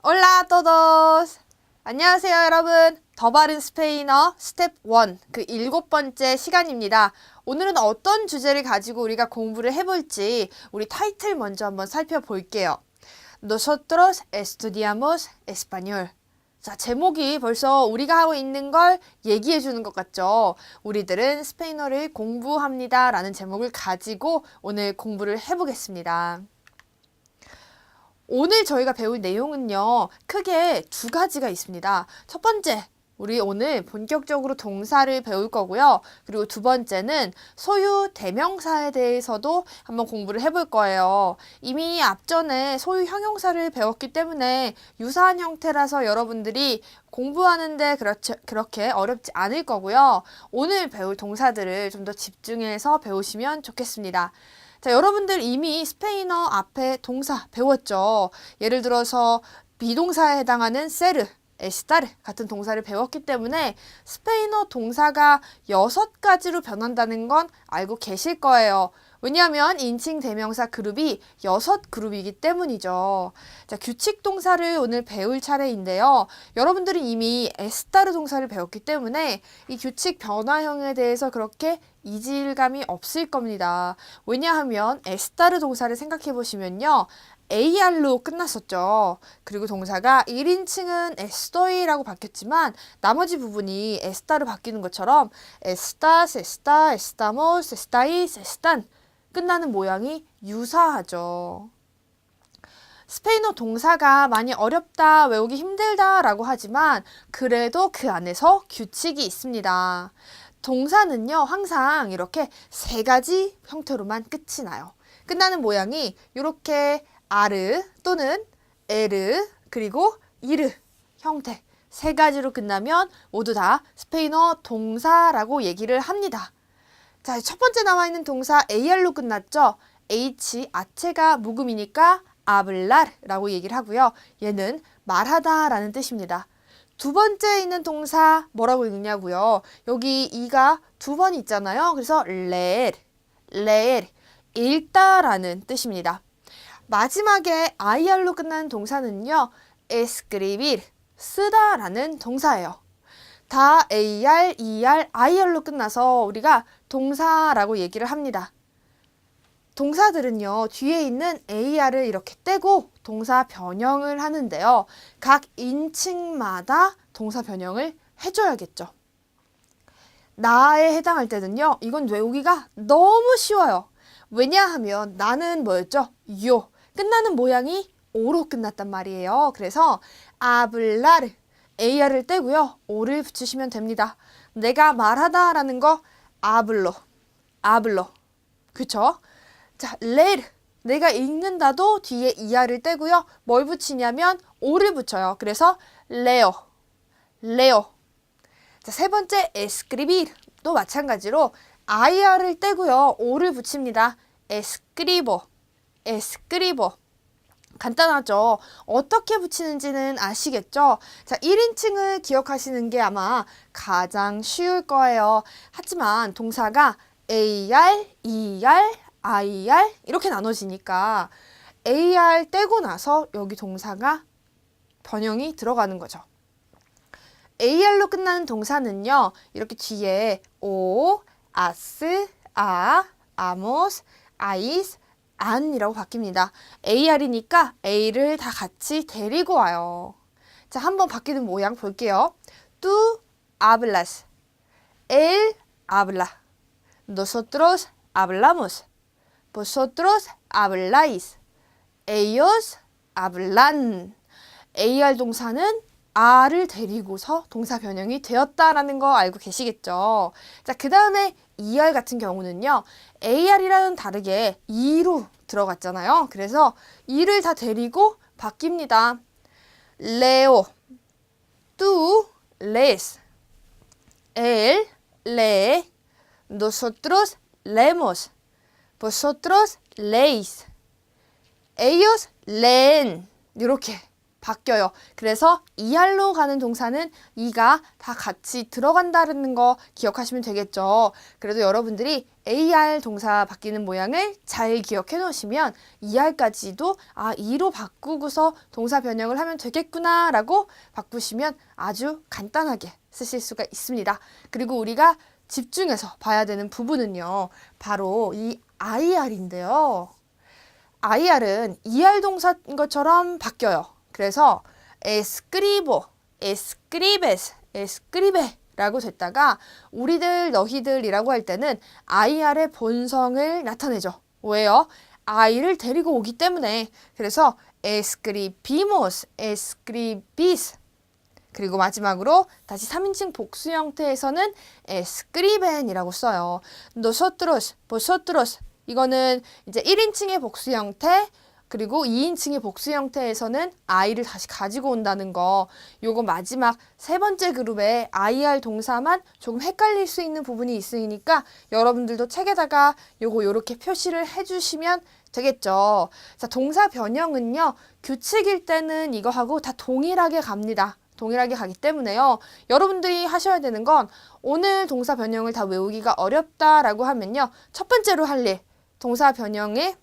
Hola todos! 안녕하세요 여러분. 더 바른 스페인어 스텝 1, 그 7번째 시간입니다. 오늘은 어떤 주제를 가지고 우리가 공부를 해볼지 우리 타이틀 먼저 한번 살펴볼게요. Nosotros estudiamos español. 자, 제목이 벌써 우리가 하고 있는 걸 얘기해 주는 것 같죠? 우리들은 스페인어를 공부합니다 라는 제목을 가지고 오늘 공부를 해보겠습니다. 오늘 저희가 배울 내용은요, 크게 두 가지가 있습니다. 첫 번째, 우리 오늘 본격적으로 동사를 배울 거고요. 그리고 두 번째는 소유 대명사에 대해서도 한번 공부를 해볼 거예요. 이미 앞전에 소유 형용사를 배웠기 때문에 유사한 형태라서 여러분들이 공부하는데 그렇게 어렵지 않을 거고요. 오늘 배울 동사들을 좀 더 집중해서 배우시면 좋겠습니다. 자, 여러분들 이미 스페인어 앞에 동사 배웠죠. 예를 들어서 비동사에 해당하는 ser, estar 같은 동사를 배웠기 때문에 스페인어 동사가 6가지로 변한다는 건 알고 계실 거예요. 왜냐하면 인칭 대명사 그룹이 6그룹이기 때문이죠. 자, 규칙 동사를 오늘 배울 차례인데요. 여러분들이 이미 에스타르 동사를 배웠기 때문에 이 규칙 변화형에 대해서 그렇게 이질감이 없을 겁니다. 왜냐하면 에스타르 동사를 생각해 보시면요. AR로 끝났었죠. 그리고 동사가 1인칭은 estoy라고 바뀌었지만 나머지 부분이 에스타로 바뀌는 것처럼 estás, está, estamos, estáis, están 끝나는 모양이 유사하죠. 스페인어 동사가 많이 어렵다, 외우기 힘들다 라고 하지만 그래도 그 안에서 규칙이 있습니다. 동사는요, 항상 이렇게 3가지 형태로만 끝이 나요. 끝나는 모양이 이렇게 아르 또는 에르 그리고 이르 형태 3가지로 끝나면 모두 다 스페인어 동사라고 얘기를 합니다. 자, 첫 번째 나와 있는 동사 AR로 끝났죠. H, 아체가 묵음이니까 hablar라고 얘기를 하고요. 얘는 말하다 라는 뜻입니다. 두 번째 있는 동사 뭐라고 읽냐고요. 여기 이가 2번 있잖아요. 그래서 leer, 읽다 라는 뜻입니다. 마지막에 IR로 끝나는 동사는요. escribir, 쓰다 라는 동사예요. 다 AR, ER, IR로 끝나서 우리가 동사라고 얘기를 합니다. 동사들은요. 뒤에 있는 AR을 이렇게 떼고 동사 변형을 하는데요. 각 인칭마다 동사 변형을 해줘야겠죠. 나에 해당할 때는요. 이건 외우기가 너무 쉬워요. 왜냐하면 나는 뭐였죠? 요. 끝나는 모양이 오로 끝났단 말이에요. 그래서 hablar, AR을 떼고요. 오를 붙이시면 됩니다. 내가 말하다 라는 거 hablo. 그쵸? 자, leer, 내가 읽는다도 뒤에 ER을 떼고요. 뭘 붙이냐면 오를 붙여요. 그래서 leo. 자, 세 번째 escribir, 또 마찬가지로 IR을 떼고요. 오를 붙입니다. escribo. 간단하죠? 어떻게 붙이는지는 아시겠죠? 자, 1인칭을 기억하시는 게 아마 가장 쉬울 거예요. 하지만 동사가 AR, ER, IR 이렇게 나눠지니까 AR 떼고 나서 여기 동사가 변형이 들어가는 거죠. AR로 끝나는 동사는요. 이렇게 뒤에 o, as, amos, ais, an이라고 바뀝니다. AR이니까 A를 다 같이 데리고 와요. 자, 한번 바뀌는 모양 볼게요. Tú hablas. Él habla. Nosotros hablamos. Vosotros habláis. Ellos hablan. AR 동사는 R을 데리고서 동사 변형이 되었다라는 거 알고 계시겠죠? 자, 그 다음에 ER 같은 경우는요. AR이랑은 다르게 E로 들어갔잖아요. 그래서 E를 다 데리고 바뀝니다. Leo, tú lees. Él lee. Nosotros leemos. Vosotros leéis. Ellos leen. 이렇게 바뀌어요. 그래서 ER로 가는 동사는 E가 다 같이 들어간다는 거 기억하시면 되겠죠. 그래도 여러분들이 AR 동사 바뀌는 모양을 잘 기억해 놓으시면 ER까지도 E로 바꾸고서 동사 변형을 하면 되겠구나 라고 바꾸시면 아주 간단하게 쓰실 수가 있습니다. 그리고 우리가 집중해서 봐야 되는 부분은요. 바로 이 IR인데요. IR은 ER 동사인 것처럼 바뀌어요. 그래서 escribo, escribes, escribe 라고 됐다가 우리들, 너희들이라고 할 때는 IR의 본성을 나타내죠. 왜요? I를 데리고 오기 때문에. 그래서 escribimos, escribis. 그리고 마지막으로 다시 3인칭 복수 형태에서는 escriben이라고 써요. nosotros, vosotros. 이거는 이제 1인칭의 복수 형태, 그리고 2인칭의 복수 형태에서는 I를 다시 가지고 온다는 거. 요거 마지막 세 번째 그룹에 IR 동사만 조금 헷갈릴 수 있는 부분이 있으니까 여러분들도 책에다가 요거 요렇게 표시를 해주시면 되겠죠. 자, 동사 변형은요. 규칙일 때는 이거하고 다 동일하게 갑니다. 동일하게 가기 때문에요. 여러분들이 하셔야 되는 건 오늘 동사 변형을 다 외우기가 어렵다라고 하면요. 첫 번째로 할 일, 동사 변형의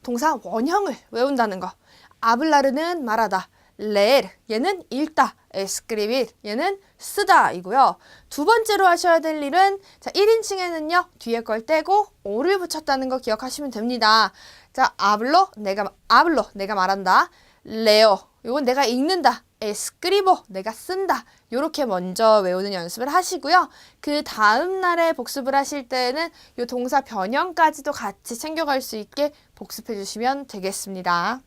동사 원형을 외운다는 거. 아블라르는 말하다. 레르, 얘는 읽다. escribir, 얘는 쓰다 이고요. 두 번째로 하셔야 될 일은 자 1인칭에는요. 뒤에 걸 떼고 오를 붙였다는 거 기억하시면 됩니다. 자, hablo, 내가 말한다. leo, 이건 내가 읽는다. escribo, 내가 쓴다. 요렇게 먼저 외우는 연습을 하시고요. 그 다음 날에 복습을 하실 때는 요 동사 변형까지도 같이 챙겨갈 수 있게 복습해 주시면 되겠습니다.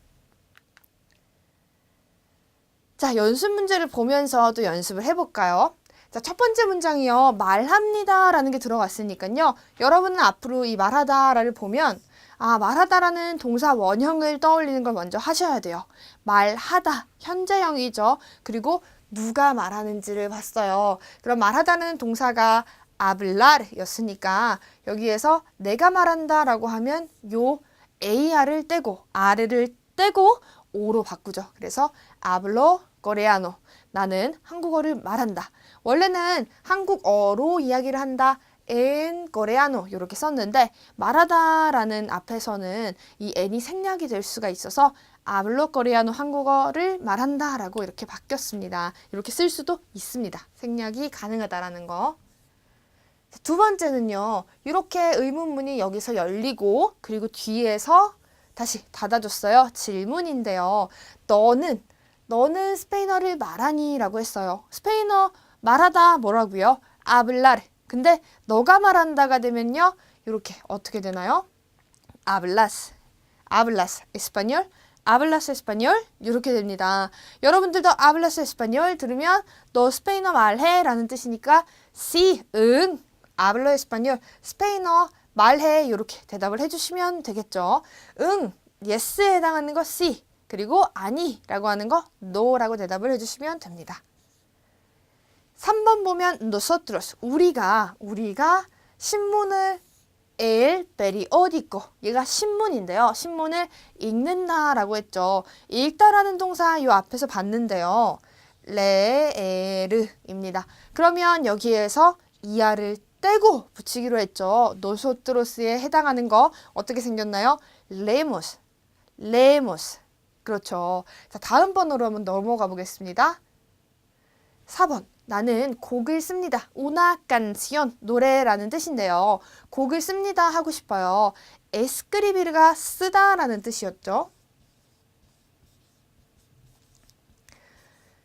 자, 연습 문제를 보면서도 연습을 해볼까요? 자, 첫 번째 문장이요. 말합니다 라는 게 들어갔으니까요. 여러분은 앞으로 이 말하다를 보면 말하다라는 동사 원형을 떠올리는 걸 먼저 하셔야 돼요. 말하다, 현재형이죠. 그리고 누가 말하는지를 봤어요. 그럼 말하다는 동사가 hablar 였으니까 여기에서 내가 말한다 라고 하면 요 AR을 떼고 R을 떼고 O로 바꾸죠. 그래서 hablo coreano, 나는 한국어를 말한다. 원래는 한국어로 이야기를 한다. en coreano 이렇게 썼는데 말하다라는 앞에서는 이 n이 생략이 될 수가 있어서 hablo coreano, 한국어를 말한다 라고 이렇게 바뀌었습니다. 이렇게 쓸 수도 있습니다. 생략이 가능하다라는 거. 두 번째는요. 이렇게 의문문이 여기서 열리고 그리고 뒤에서 다시 닫아줬어요. 질문인데요. 너는 스페인어를 말하니? 라고 했어요. 스페인어 말하다 뭐라고요? hablar. 근데 너가 말한다가 되면요. 이렇게 어떻게 되나요? hablas español, hablas español 이렇게 됩니다. 여러분들도 hablas español 들으면 너 스페인어 말해 라는 뜻이니까 sí, 응, hablo español, 스페인어 말해 이렇게 대답을 해주시면 되겠죠. 응, yes에 해당하는 거 sí, 그리고 아니 라고 하는 거 no라고 대답을 해주시면 됩니다. 3번 보면 nosotros, 우리가 신문을 el periódico, 얘가 신문인데요. 신문을 읽는다라고 했죠. 읽다라는 동사 요 앞에서 봤는데요. leer입니다. 그러면 여기에서 ER을 떼고 붙이기로 했죠. nosotros에 해당하는 거 어떻게 생겼나요? leemos. 그렇죠. 자, 다음 번호로 한번 넘어가 보겠습니다. 4번. 나는 곡을 씁니다. una canción, 노래라는 뜻인데요. 곡을 씁니다 하고 싶어요. escribir가 쓰다라는 뜻이었죠.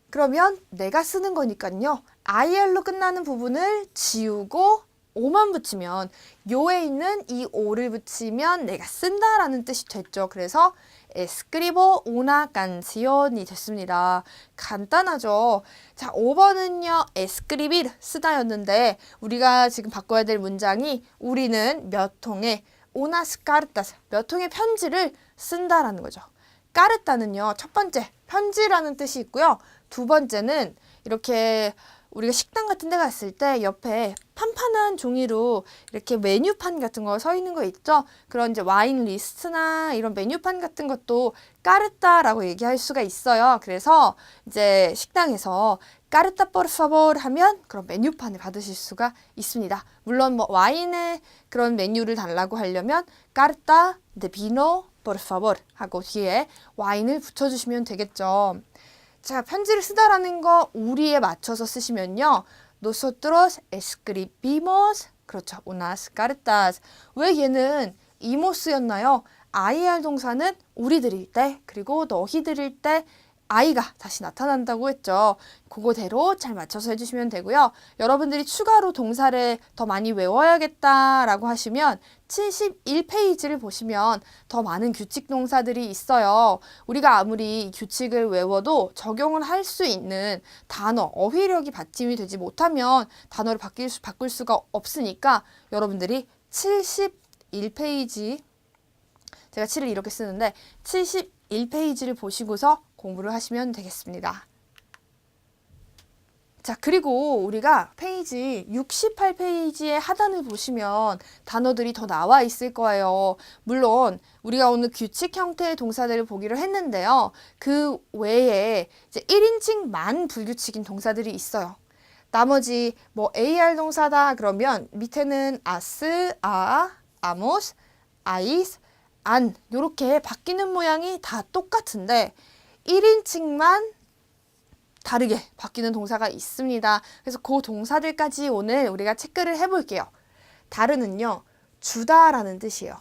그러면 내가 쓰는 거니까요. IR로 끝나는 부분을 지우고 오만 붙이면 요에 있는 이 오를 붙이면 내가 쓴다라는 뜻이 됐죠. 그래서 escribo una canción이 됐습니다. 간단하죠. 자, 5번은요. escribir, 쓰다였는데 우리가 지금 바꿔야 될 문장이 우리는 몇 통의 unas cartas, 몇 통의 편지를 쓴다라는 거죠. 까르따는요. 첫 번째, 편지라는 뜻이 있고요. 두 번째는 이렇게 우리가 식당 같은 데 갔을 때 옆에 판판한 종이로 이렇게 메뉴판 같은 거 서 있는 거 있죠? 그런 이제 와인 리스트나 이런 메뉴판 같은 것도 까르따라고 얘기할 수가 있어요. 그래서 이제 식당에서 까르따 por favor 하면 그런 메뉴판을 받으실 수가 있습니다. 물론 뭐 와인의 그런 메뉴를 달라고 하려면 까르따 de vino por favor 하고 뒤에 와인을 붙여주시면 되겠죠. 자, 편지를 쓰다라는 거 우리에 맞춰서 쓰시면요. Nosotros escribimos, 그렇죠. unas cartas. 왜 얘는 이모스였나요? IR 동사는 우리들일 때, 그리고 너희들일 때 I가 다시 나타난다고 했죠. 그거대로 잘 맞춰서 해주시면 되고요. 여러분들이 추가로 동사를 더 많이 외워야겠다라고 하시면 71페이지를 보시면 더 많은 규칙 동사들이 있어요. 우리가 아무리 규칙을 외워도 적용을 할 수 있는 단어, 어휘력이 받침이 되지 못하면 단어를 바꿀 수가 없으니까 여러분들이 71페이지, 제가 7을 이렇게 쓰는데 71페이지를 보시고서 공부를 하시면 되겠습니다. 자, 그리고 우리가 페이지 68페이지의 하단을 보시면 단어들이 더 나와 있을 거예요. 물론 우리가 오늘 규칙 형태의 동사들을 보기로 했는데요. 그 외에 이제 1인칭만 불규칙인 동사들이 있어요. 나머지 뭐 AR 동사다 그러면 밑에는 아스, 아모스, 아이스, 안 이렇게 바뀌는 모양이 다 똑같은데 1인칭만 다르게 바뀌는 동사가 있습니다. 그래서 그 동사들까지 오늘 우리가 체크를 해볼게요. 다르는요, 주다라는 뜻이에요.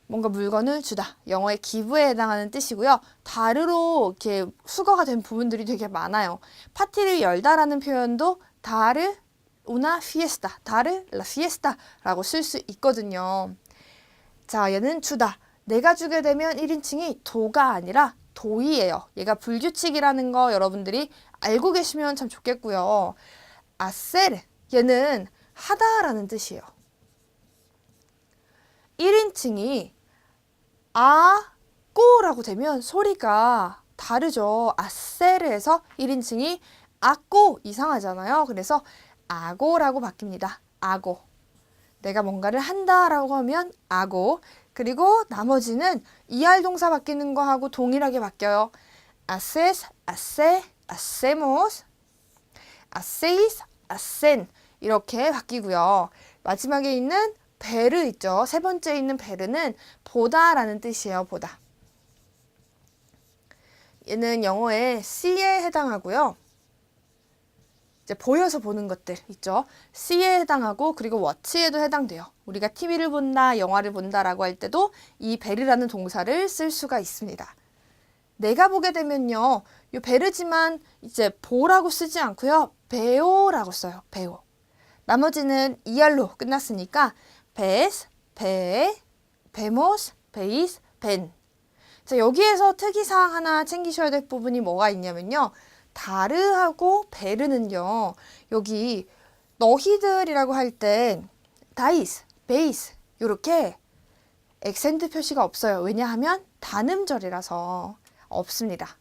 뭔가 물건을 주다. 영어의 기부에 해당하는 뜻이고요. 다르로 이렇게 수거가 된 부분들이 되게 많아요. 파티를 열다라는 표현도 다르 una fiesta, 다르 la fiesta라고 쓸 수 있거든요. 자, 얘는 주다. 내가 주게 되면 1인칭이 도가 아니라 도이예요. 얘가 불규칙이라는 거 여러분들이 알고 계시면 참 좋겠고요. 아세르, 얘는 하다라는 뜻이에요. 1인칭이 꼬라고 되면 소리가 다르죠. 아세르에서 1인칭이 아꼬 이상하잖아요. 그래서 아고라고 바뀝니다. 아고. 내가 뭔가를 한다라고 하면 아고. 그리고 나머지는 ER 동사 바뀌는 거하고 동일하게 바뀌어요. haces, hace, hacemos, hacéis, hacen 이렇게 바뀌고요. 마지막에 있는 베르 있죠. 세 번째 있는 베르는 보다라는 뜻이에요. 보다. 얘는 영어의 see에 해당하고요. 이제 보여서 보는 것들 있죠. C에 해당하고 그리고 watch에도 해당돼요. 우리가 TV를 본다, 영화를 본다라고 할 때도 이 베르라는 동사를 쓸 수가 있습니다. 내가 보게 되면요. 이 베르지만 이제 보라고 쓰지 않고요. 베오라고 써요. 베오. 나머지는 ER로 끝났으니까 ves, ve, vemos, veis, ven. 자, 여기에서 특이사항 하나 챙기셔야 될 부분이 뭐가 있냐면요. 다르하고 베르는요. 여기 너희들이라고 할 때 다이스, 베이스 이렇게 액센트 표시가 없어요. 왜냐하면 단음절이라서 없습니다.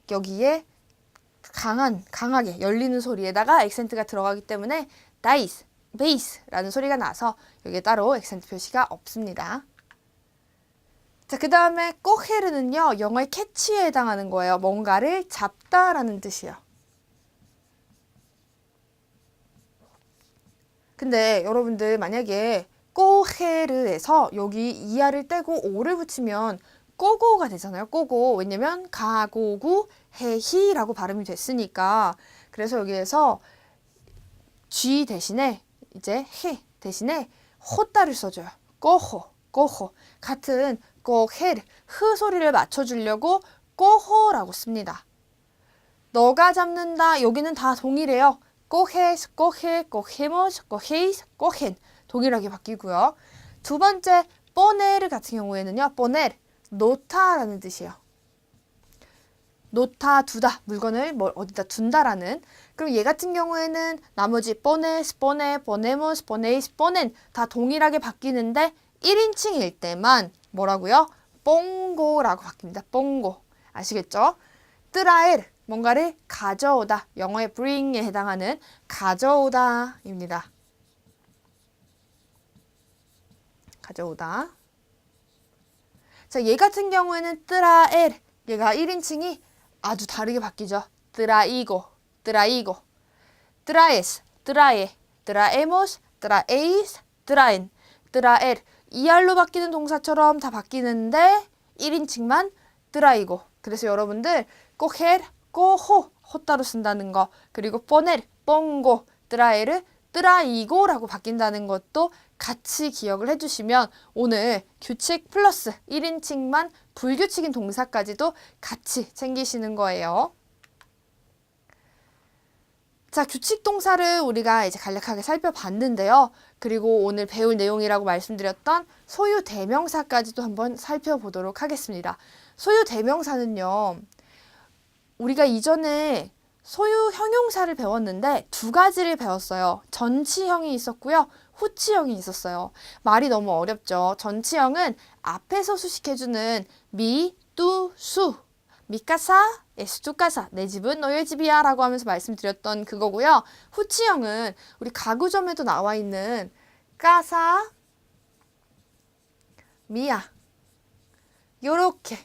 여기에 강하게 열리는 소리에다가 액센트가 들어가기 때문에 다이스, 베이스라는 소리가 나서 여기에 따로 액센트 표시가 없습니다. 자, 그 다음에 꼬헤르는요, 영어의 캐치에 해당하는 거예요. 뭔가를 잡다라는 뜻이에요. 근데 여러분들 만약에 꼬헤르에서 여기 이하를 떼고 오를 붙이면 꼬고가 되잖아요. 꼬고. 왜냐면 가고구 해히라고 발음이 됐으니까. 그래서 여기에서 G 대신에 이제 해 대신에 호따를 써줘요. 꼬호, 꼬호. 같은 꼬헤르, 흐 소리를 맞춰주려고 꼬호라고 씁니다. 너가 잡는다, 여기는 다 동일해요. 꼬헤스, 꼬헤, 꼬헤모스, 꼬헤이스, 꼬헨 동일하게 바뀌고요. 두 번째, 뽀네르 같은 경우에는요. 뽀네르, 놓다라는 뜻이에요. 놓다, 두다, 물건을 어디다 둔다라는. 그럼 얘 같은 경우에는 나머지 뽀네스, 뽀네, 뽀네모스, 뽀네이스, 뽀넨 다 동일하게 바뀌는데 1인칭일 때만 뭐라고요? 뽕고라고 바뀝니다. 뽕고. 아시겠죠? 뜨라엘, 뭔가를 가져오다. 영어의 bring에 해당하는 가져오다입니다. 가져오다. 자, 얘 같은 경우에는 traer. 얘가 1인칭이 아주 다르게 바뀌죠. traigo, traigo, traes, trae, traemos, traeis, traen, traer. ER로 바뀌는 동사처럼 다 바뀌는데 1인칭만 traigo. 그래서 여러분들 꼭 her, 꼭 호 따로 쓴다는 거. 그리고 poner, pongo, traer, traigo라고 바뀐다는 것도 같이 기억을 해주시면 오늘 규칙 플러스 1인칭만 불규칙인 동사까지도 같이 챙기시는 거예요. 자, 규칙 동사를 우리가 이제 간략하게 살펴봤는데요. 그리고 오늘 배울 내용이라고 말씀드렸던 소유 대명사까지도 한번 살펴보도록 하겠습니다. 소유 대명사는요, 우리가 이전에 소유 형용사를 배웠는데 두 가지를 배웠어요. 전치형이 있었고요. 후치형이 있었어요. 말이 너무 어렵죠. 전치형은 앞에서 수식해주는 미, 뚜, 수. 미카사, 에스투카사, 내 집은 너의 집이야 라고 하면서 말씀드렸던 그거고요. 후치형은 우리 가구점에도 나와 있는 까사, 미야. 요렇게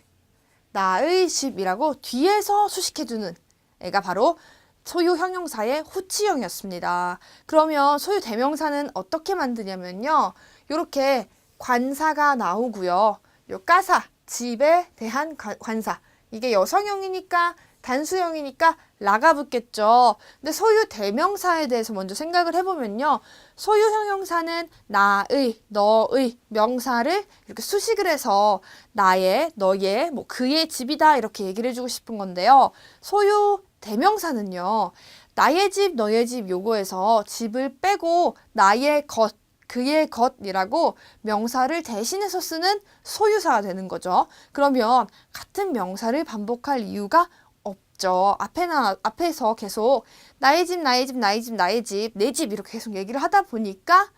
나의 집이라고 뒤에서 수식해주는 애가 바로 소유 형용사의 후치형이었습니다. 그러면 소유 대명사는 어떻게 만드냐면요. 요렇게 관사가 나오고요. 요 까사, 집에 대한 관사. 이게 여성형이니까 단수형이니까 라가 붙겠죠. 근데 소유 대명사에 대해서 먼저 생각을 해보면요. 소유 형용사는 나의, 너의 명사를 이렇게 수식을 해서 나의, 너의, 뭐 그의 집이다 이렇게 얘기를 해주고 싶은 건데요. 소유 대명사는요. 나의 집, 너의 집 요거에서 집을 빼고 나의 것, 그의 것이라고 명사를 대신해서 쓰는 소유사가 되는 거죠. 그러면 같은 명사를 반복할 이유가 없죠. 앞에서 계속 나의 집, 나의 집, 나의 집, 나의 집, 내 집 이렇게 계속 얘기를 하다 보니까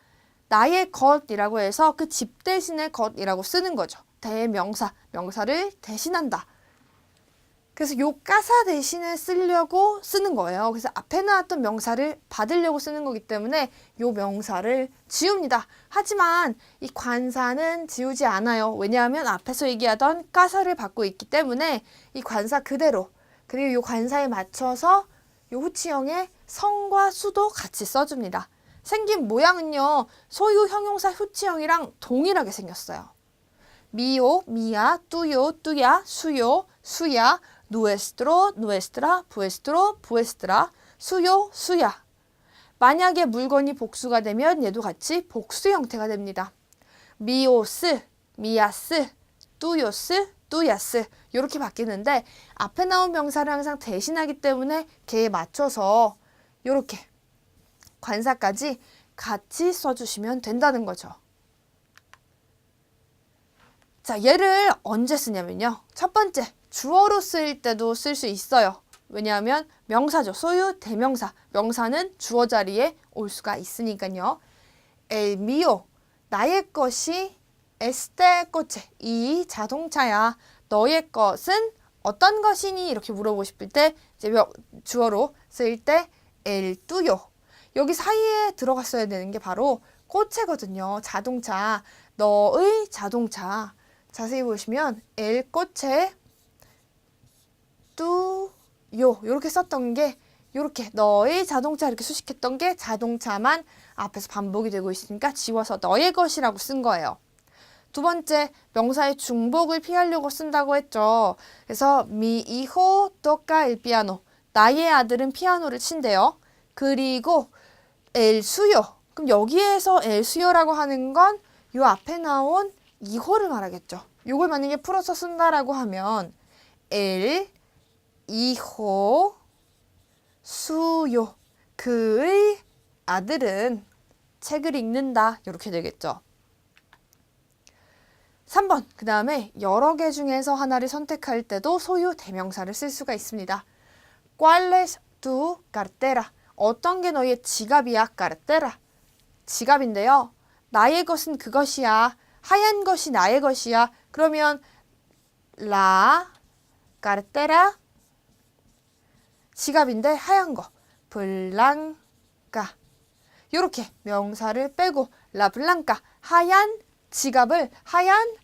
나의 것이라고 해서 그 집 대신에 것이라고 쓰는 거죠. 대명사, 명사를 대신한다. 그래서 요 까사 대신에 쓰려고 쓰는 거예요. 그래서 앞에 나왔던 명사를 받으려고 쓰는 거기 때문에 요 명사를 지웁니다. 하지만 이 관사는 지우지 않아요. 왜냐하면 앞에서 얘기하던 까사를 받고 있기 때문에 이 관사 그대로, 그리고 요 관사에 맞춰서 요 후치형의 성과 수도 같이 써줍니다. 생긴 모양은요, 소유 형용사 후치형이랑 동일하게 생겼어요. 미요, 미야, 뚜요, 뚜야, 수요, 수야, nuestro, nuestra, vuestro, vuestra, 수요, 수야. 만약에 물건이 복수가 되면 얘도 같이 복수 형태가 됩니다. 미오스, 미야스, 뚜요스, 뚜야스 이렇게 바뀌는데 앞에 나온 명사를 항상 대신하기 때문에 걔에 맞춰서 이렇게 관사까지 같이 써주시면 된다는 거죠. 자, 얘를 언제 쓰냐면요. 첫 번째, 주어로 쓸 때도 쓸 수 있어요. 왜냐하면 명사죠. 소유 대명사. 명사는 주어 자리에 올 수가 있으니까요. El mío, 나의 것이 este coche, 이 자동차야. 너의 것은 어떤 것이니? 이렇게 물어보고 싶을 때 이제 주어로 쓸 때 el tuyo. 여기 사이에 들어갔어야 되는 게 바로 coche거든요. 자동차. 너의 자동차. 자세히 보시면 el coche tuyo 이렇게 썼던 게 이렇게 너의 자동차 이렇게 수식했던 게 자동차만 앞에서 반복이 되고 있으니까 지워서 너의 것이라고 쓴 거예요. 두 번째, 명사의 중복을 피하려고 쓴다고 했죠. 그래서 mi hijo toca el piano. 나의 아들은 피아노를 친대요. 그리고 el suyo. 그럼 여기에서 el suyo라고 하는 건 요 앞에 나온 이호를 말하겠죠. 요걸 만약에 풀어서 쓴다라고 하면 el hijo suyo. 그의 아들은 책을 읽는다. 이렇게 되겠죠. 3번, 그 다음에 여러 개 중에서 하나를 선택할 때도 소유 대명사를 쓸 수가 있습니다. ¿Cuál es tu cartera? 어떤 게 너의 지갑이야? cartera. 지갑인데요. 나의 것은 그것이야. 하얀 것이 나의 것이야. 그러면 la cartera 지갑인데 하얀 거. 블랑까. 요렇게 명사를 빼고 라 블랑까. 하얀 지갑을 하얀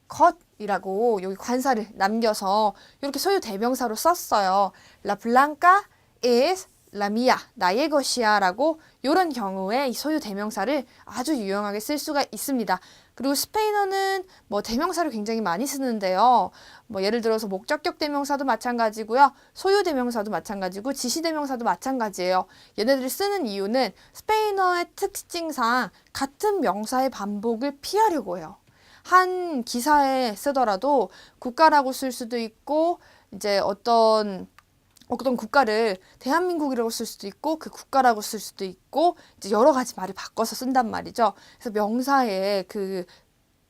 것이라고 여기 관사를 남겨서 이렇게 소유 대명사로 썼어요. La blanca es la mía. 나의 것이야 라고 이런 경우에 이 소유 대명사를 아주 유용하게 쓸 수가 있습니다. 그리고 스페인어는 뭐 대명사를 굉장히 많이 쓰는데요. 뭐 예를 들어서 목적격 대명사도 마찬가지고요. 소유 대명사도 마찬가지고 지시 대명사도 마찬가지예요. 얘네들을 쓰는 이유는 스페인어의 특징상 같은 명사의 반복을 피하려고 해요. 한 기사에 쓰더라도 국가라고 쓸 수도 있고 이제 어떤 국가를 대한민국이라고 쓸 수도 있고 그 국가라고 쓸 수도 있고 이제 여러 가지 말을 바꿔서 쓴단 말이죠. 그래서 명사의 그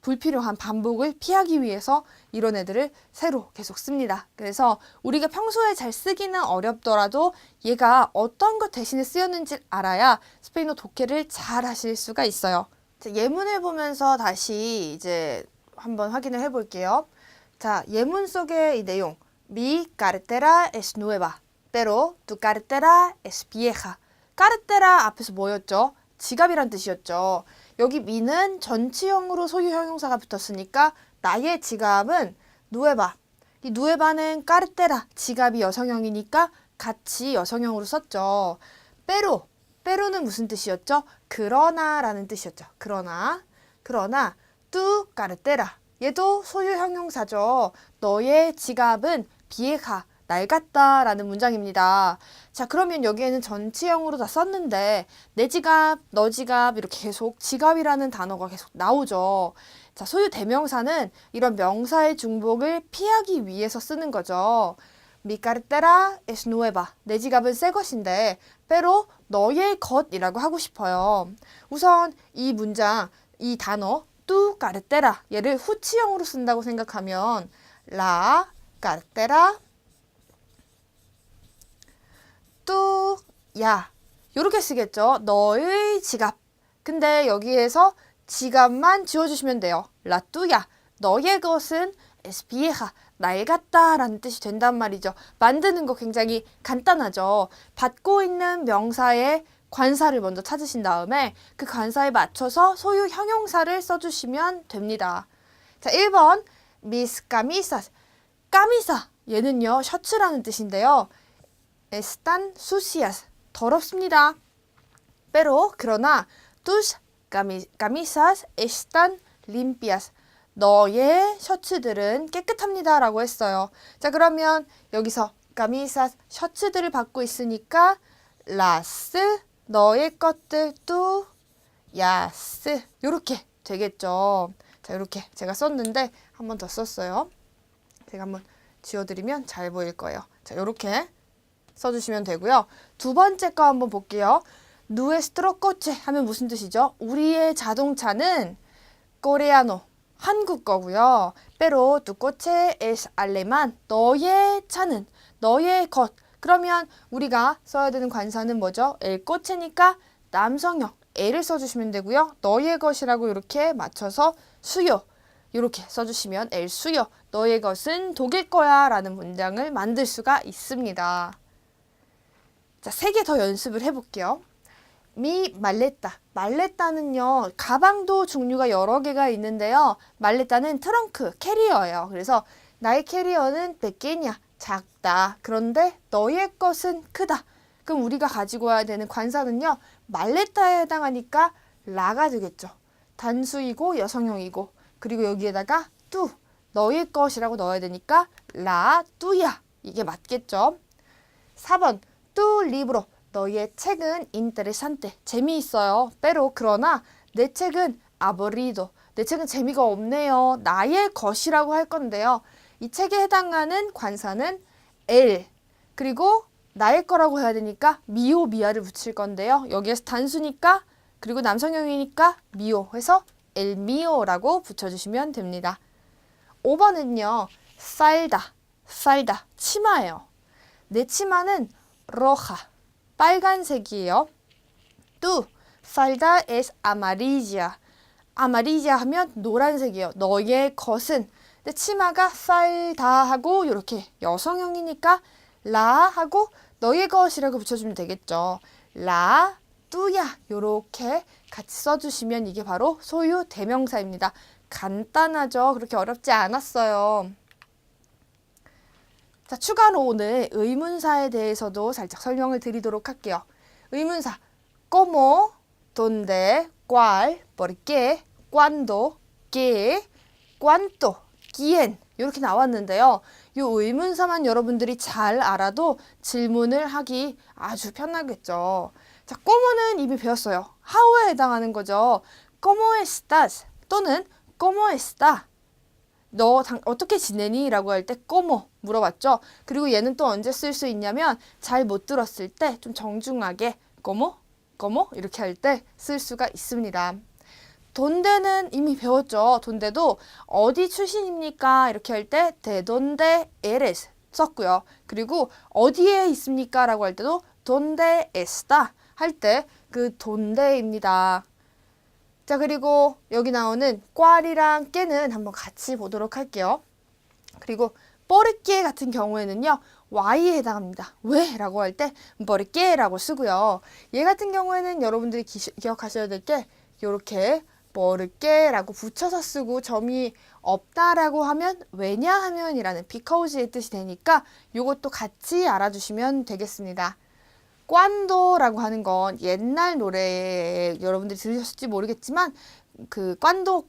불필요한 반복을 피하기 위해서 이런 애들을 새로 계속 씁니다. 그래서 우리가 평소에 잘 쓰기는 어렵더라도 얘가 어떤 것 대신에 쓰였는지 알아야 스페인어 독해를 잘 하실 수가 있어요. 자, 예문을 보면서 다시 이제 한번 확인을 해볼게요. 자, 예문 속의 이 내용. Mi cartera es nueva, pero tu cartera es vieja. cartera 앞에서 뭐였죠? 지갑이란 뜻이었죠. 여기 mi는 전치형으로 소유 형용사가 붙었으니까 나의 지갑은 nueva. 이 nueva는 cartera, 지갑이 여성형이니까 같이 여성형으로 썼죠. pero는 무슨 뜻이었죠? 그러나라는 뜻이었죠. 그러나 tu cartera. 얘도 소유 형용사죠. 너의 지갑은 비에가 낡았다 라는 문장입니다. 자, 그러면 여기에는 전치형으로 다 썼는데 내 지갑, 너 지갑 이렇게 계속 지갑이라는 단어가 계속 나오죠. 자, 소유 대명사는 이런 명사의 중복을 피하기 위해서 쓰는 거죠. Mi cartera es nueva. 내 지갑은 새 것인데 pero 너의 것이라고 하고 싶어요. 우선 이 문장, 이 단어 tu cartera 얘를 후치형으로 쓴다고 생각하면 la cartera tuya 이렇게 쓰겠죠. 너의 지갑. 근데 여기에서 지갑만 지워주시면 돼요. la tuya 너의 것은 es vieja 낡았다 라는 뜻이 된단 말이죠. 만드는 거 굉장히 간단하죠. 받고 있는 명사의 관사를 먼저 찾으신 다음에 그 관사에 맞춰서 소유 형용사를 써주시면 됩니다. 자, 1번 mis camisas. camisa 얘는요 셔츠라는 뜻인데요. están sucias 더럽습니다. pero 그러나 tus camisas están limpias 너의 셔츠들은 깨끗합니다 라고 했어요. 자, 그러면 여기서 camisas 셔츠들을 받고 있으니까 las 너의 것들 tuyas 요렇게 되겠죠. 자, 이렇게 제가 썼는데 한 번 더 썼어요. 제가 한번 지워드리면 잘 보일 거예요. 자, 요렇게 써주시면 되고요. 두 번째 거 한번 볼게요. nuestro coche 하면 무슨 뜻이죠? 우리의 자동차는 coreano 한국 거고요. pero tu coche es alemán 너의 차는 너의 것. 그러면 우리가 써야 되는 관사는 뭐죠? el coche니까 남성형 L을 써주시면 되고요. 너의 것이라고 이렇게 맞춰서 수요 이렇게 써주시면 el 수요 너의 것은 독일 거야 라는 문장을 만들 수가 있습니다. 자, 3개 더 연습을 해볼게요. mi maleta. 말레타는요, 가방도 종류가 여러 개가 있는데요. 말레타는 트렁크, 캐리어예요. 그래서 나의 캐리어는 pequeña, 작다. 그런데 너의 것은 크다. 그럼 우리가 가지고 와야 되는 관사는요. 말레타에 해당하니까 라가 되겠죠. 단수이고 여성형이고 그리고 여기에다가 뚜, 너의 것이라고 넣어야 되니까 라, 뚜야. 이게 맞겠죠. 4번 tu libro. 너의 책은 interesante. 재미있어요. pero 그러나 내 책은 aburrido. 내 책은 재미가 없네요. 나의 것이라고 할 건데요. 이 책에 해당하는 관사는 el. 그리고 나의 거라고 해야 되니까 미오, 미아를 붙일 건데요. 여기에서 단수니까 그리고 남성형이니까 미오 해서 el mío라고 붙여주시면 됩니다. 5번은요. falda. 치마예요. 내 치마는 roja. 빨간색이에요. tu falda es amarilla. amarilla 하면 노란색이에요. 너의 것은. 근데 치마가 falda 하고 이렇게 여성형이니까 la 하고 너의 것이라고 붙여주면 되겠죠. 라, 뚜야 요렇게 같이 써주시면 이게 바로 소유 대명사입니다. 간단하죠? 그렇게 어렵지 않았어요. 자, 추가로 오늘 의문사에 대해서도 살짝 설명을 드리도록 할게요. 의문사, cómo, dónde, cuál, por qué, cuándo, qué, cuánto, quién 이렇게 나왔는데요. 이 의문사만 여러분들이 잘 알아도 질문을 하기 아주 편하겠죠. 자, cómo는 이미 배웠어요. how에 해당하는 거죠. ¿Cómo estás? 또는 ¿Cómo está? 너 어떻게 지내니? 라고 할 때 cómo 물어봤죠. 그리고 얘는 또 언제 쓸 수 있냐면 잘 못 들었을 때 좀 정중하게 cómo? cómo? 이렇게 할 때 쓸 수가 있습니다. 돈데는 이미 배웠죠. 돈데도 어디 출신입니까? 이렇게 할 때 de donde eres 썼고요. 그리고 어디에 있습니까? 라고 할 때도 donde está 할 때 그 donde입니다. 자, 그리고 여기 나오는 꽈리랑 깨는 한번 같이 보도록 할게요. 그리고 뻐르깨 같은 경우에는요. Y에 해당합니다. 왜? 라고 할 때 뻐르깨 라고 쓰고요. 얘 같은 경우에는 여러분들이 기억하셔야 될 게 이렇게 뻐르깨 라고 붙여서 쓰고 점이 없다라고 하면 왜냐하면 이라는 because의 뜻이 되니까 이것도 같이 알아주시면 되겠습니다. 꽌도라고 하는 건 옛날 노래에 여러분들이 들으셨을지 모르겠지만 그 꽌도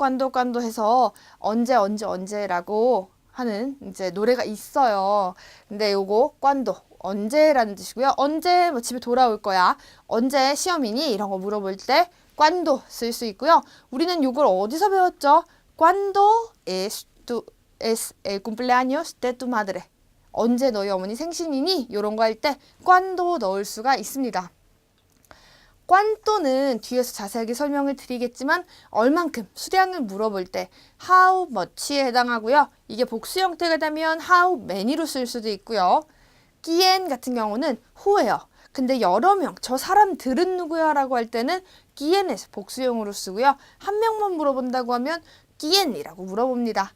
해서 언제라고 하는 이제 노래가 있어요. 근데 요거 꽌도 언제라는 뜻이고요. 언제 뭐 집에 돌아올 거야. 언제 시험이니? 이런 거 물어볼 때 꽌도 쓸 수 있고요. 우리는 요걸 어디서 배웠죠? ¿Cuándo es el cumpleaños de tu madre? 언제 너희 어머니 생신이니? 이런 거 할 때 cuándo 넣을 수가 있습니다. cuánto는 뒤에서 자세하게 설명을 드리겠지만 얼만큼 수량을 물어볼 때 how much에 해당하고요. 이게 복수 형태가 되면 how many로 쓸 수도 있고요. quién 같은 경우는 who예요. 근데 여러 명, 저 사람들은 누구야? 라고 할 때는 quiénes 복수형으로 쓰고요. 한 명만 물어본다고 하면 quién이라고 물어봅니다.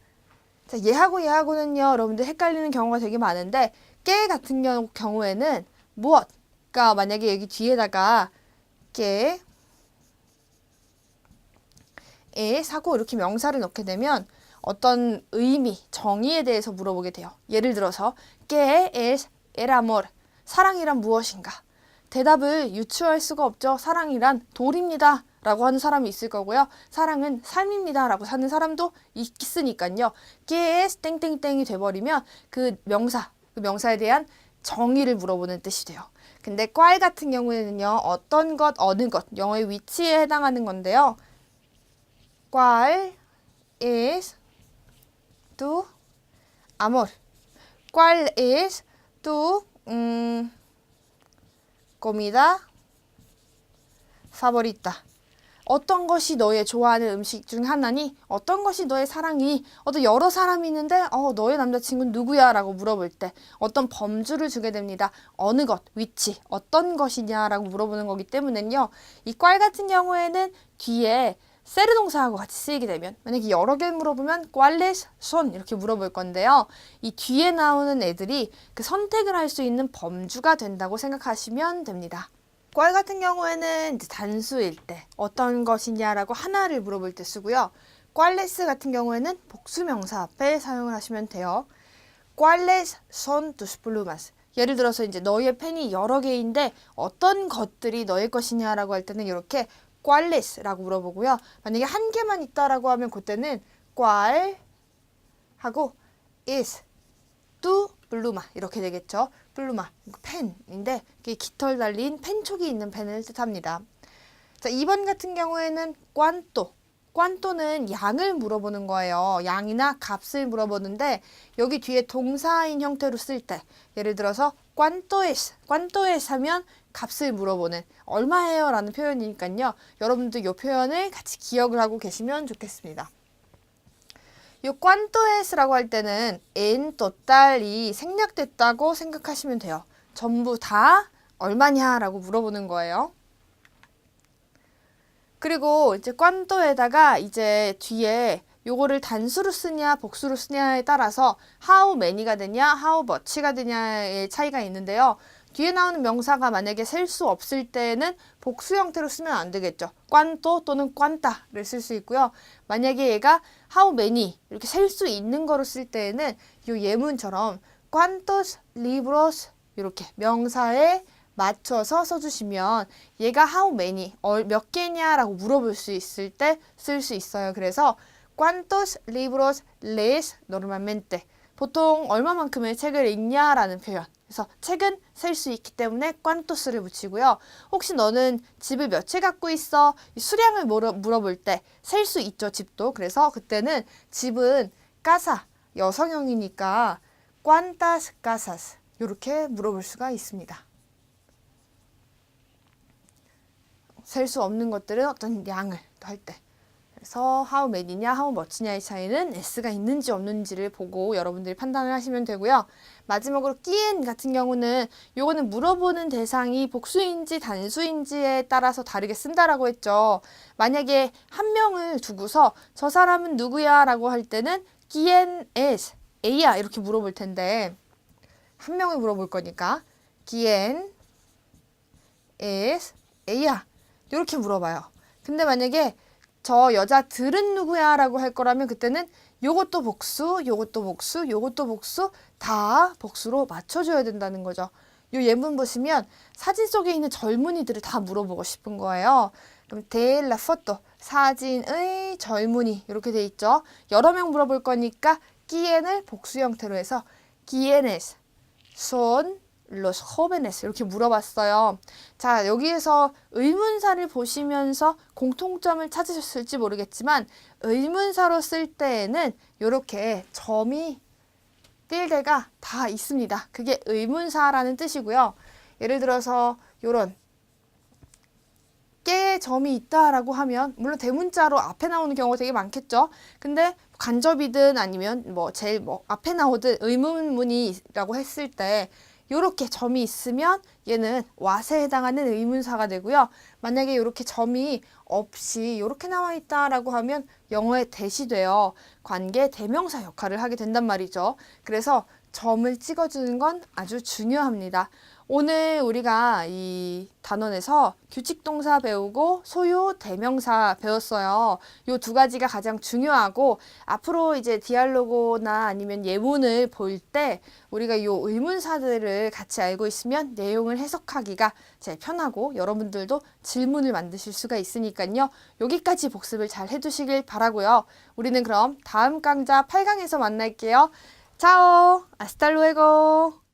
자, 얘하고는요, 여러분들 헷갈리는 경우가 되게 많은데, 깨 같은 경우에는 무엇? 그러니까 만약에 여기 뒤에다가 깨, 에, 사고 이렇게 명사를 넣게 되면 어떤 의미, 정의에 대해서 물어보게 돼요. 예를 들어서, ¿Qué es el amor? 사랑이란 무엇인가? 대답을 유추할 수가 없죠. 사랑이란 돌입니다. 라고 하는 사람이 있을 거고요. 사랑은 삶입니다. 라고 하는 사람도 있으니까요. ¿Qué es 땡땡땡이 돼버리면 그 명사에 대한 정의를 물어보는 뜻이 돼요. 근데 cuál 같은 경우에는요. 어떤 것, 어느 것, 영어의 위치에 해당하는 건데요. ¿Cuál es tu amor? ¿Cuál es tu comida favorita? 어떤 것이 너의 좋아하는 음식 중 하나니? 어떤 것이 너의 사랑이? 어떤 여러 사람이 있는데 너의 남자친구는 누구야? 라고 물어볼 때 어떤 범주를 주게 됩니다. 어느 것, 위치, 어떤 것이냐? 라고 물어보는 거기 때문에요. 이 꽐 같은 경우에는 뒤에 세르 동사하고 같이 쓰이게 되면 만약에 여러 개 물어보면 ¿Cuáles son? 이렇게 물어볼 건데요. 이 뒤에 나오는 애들이 그 선택을 할 수 있는 범주가 된다고 생각하시면 됩니다. 꽐 같은 경우에는 이제 단수일 때 어떤 것이냐라고 하나를 물어볼 때 쓰고요. ¿Cuáles 같은 경우에는 복수명사 앞에 사용을 하시면 돼요. ¿Cuáles son tus plumas? 예를 들어서 이제 너의 펜이 여러 개인데 어떤 것들이 너의 것이냐라고 할 때는 이렇게 ¿Cuáles?라고 물어보고요. 만약에 한 개만 있다라고 하면 그때는 ¿Cuál? 하고 is tu pluma 이렇게 되겠죠. 플루마, 펜인데 이게 깃털 달린 펜촉이 있는 펜을 뜻합니다. 자, 2번 같은 경우에는 꽌또. 꽌또는 양을 물어보는 거예요. 양이나 값을 물어보는데 여기 뒤에 동사인 형태로 쓸 때 예를 들어서 꽌또에스 하면 값을 물어보는 얼마예요? 라는 표현이니까요. 여러분들 이 표현을 같이 기억을 하고 계시면 좋겠습니다. 이 꽌또에스라고 할 때는 en total이 생략됐다고 생각하시면 돼요. 전부 다 얼마냐라고 물어보는 거예요. 그리고 이제 꽌또에다가 이제 뒤에 요거를 단수로 쓰냐 복수로 쓰냐에 따라서 how many가 되냐 how much가 되냐의 차이가 있는데요. 뒤에 나오는 명사가 만약에 셀 수 없을 때는 복수 형태로 쓰면 안 되겠죠. 꽌또 또는 꽌따를 쓸 수 있고요. 만약에 얘가 how many 이렇게 셀 수 있는 거로 쓸 때에는 이 예문처럼 꽌tos libros 이렇게 명사에 맞춰서 써주시면 얘가 how many 몇 개냐라고 물어볼 수 있을 때 쓸 수 있어요. 그래서 ¿Cuántos libros lees normalmente? 보통 얼마만큼의 책을 읽냐라는 표현. 그래서 책은 셀 수 있기 때문에 cuántos를 붙이고요. 혹시 너는 집을 몇 채 갖고 있어? 이 수량을 물어볼 때 셀 수 있죠, 집도. 그래서 그때는 집은 casa, 여성형이니까 ¿cuántas casas? 이렇게 물어볼 수가 있습니다. 셀 수 없는 것들은 어떤 양을 할 때. 그래서 how many냐, how much냐의 차이는 s가 있는지 없는지를 보고 여러분들이 판단을 하시면 되고요. 마지막으로 끼엔 같은 경우는 요거는 물어보는 대상이 복수인지 단수인지에 따라서 다르게 쓴다라고 했죠. 만약에 한 명을 두고서 저 사람은 누구야 라고 할 때는 quién es, A야 이렇게 물어볼 텐데 한 명을 물어볼 거니까 quién es, A야 이렇게 물어봐요. 근데 만약에 저 여자들은 누구야 라고 할 거라면 그때는 요것도 복수, 요것도 복수, 요것도 복수 다 복수로 맞춰줘야 된다는 거죠. 요 예문 보시면 사진 속에 있는 젊은이들을 다 물어보고 싶은 거예요. 그럼 de la foto, 사진의 젊은이 이렇게 돼 있죠. 여러 명 물어볼 거니까 quién을 복수 형태로 해서 quiénes son los jóvenes 이렇게 물어봤어요. 자, 여기에서 의문사를 보시면서 공통점을 찾으셨을지 모르겠지만 의문사로 쓸 때에는 이렇게 점이 띌 때가 다 있습니다. 그게 의문사라는 뜻이고요. 예를 들어서 이런 깨에 점이 있다라고 하면 물론 대문자로 앞에 나오는 경우가 되게 많겠죠. 근데 간접이든 아니면 제일 앞에 나오든 의문문이라고 했을 때 요렇게 점이 있으면 얘는 what에 해당하는 의문사가 되고요. 만약에 이렇게 점이 없이 이렇게 나와 있다라고 하면 영어에 대시되어 관계 대명사 역할을 하게 된단 말이죠. 그래서 점을 찍어주는 건 아주 중요합니다. 오늘 우리가 이 단원에서 규칙동사 배우고 소유 대명사 배웠어요. 요 두 가지가 가장 중요하고 앞으로 이제 디알로그나 아니면 예문을 볼 때 우리가 요 의문사들을 같이 알고 있으면 내용을 해석하기가 제일 편하고 여러분들도 질문을 만드실 수가 있으니까요. 여기까지 복습을 잘 해두시길 바라고요. 우리는 그럼 다음 강좌 8강에서 만날게요. 차오! 아스탈 루에고!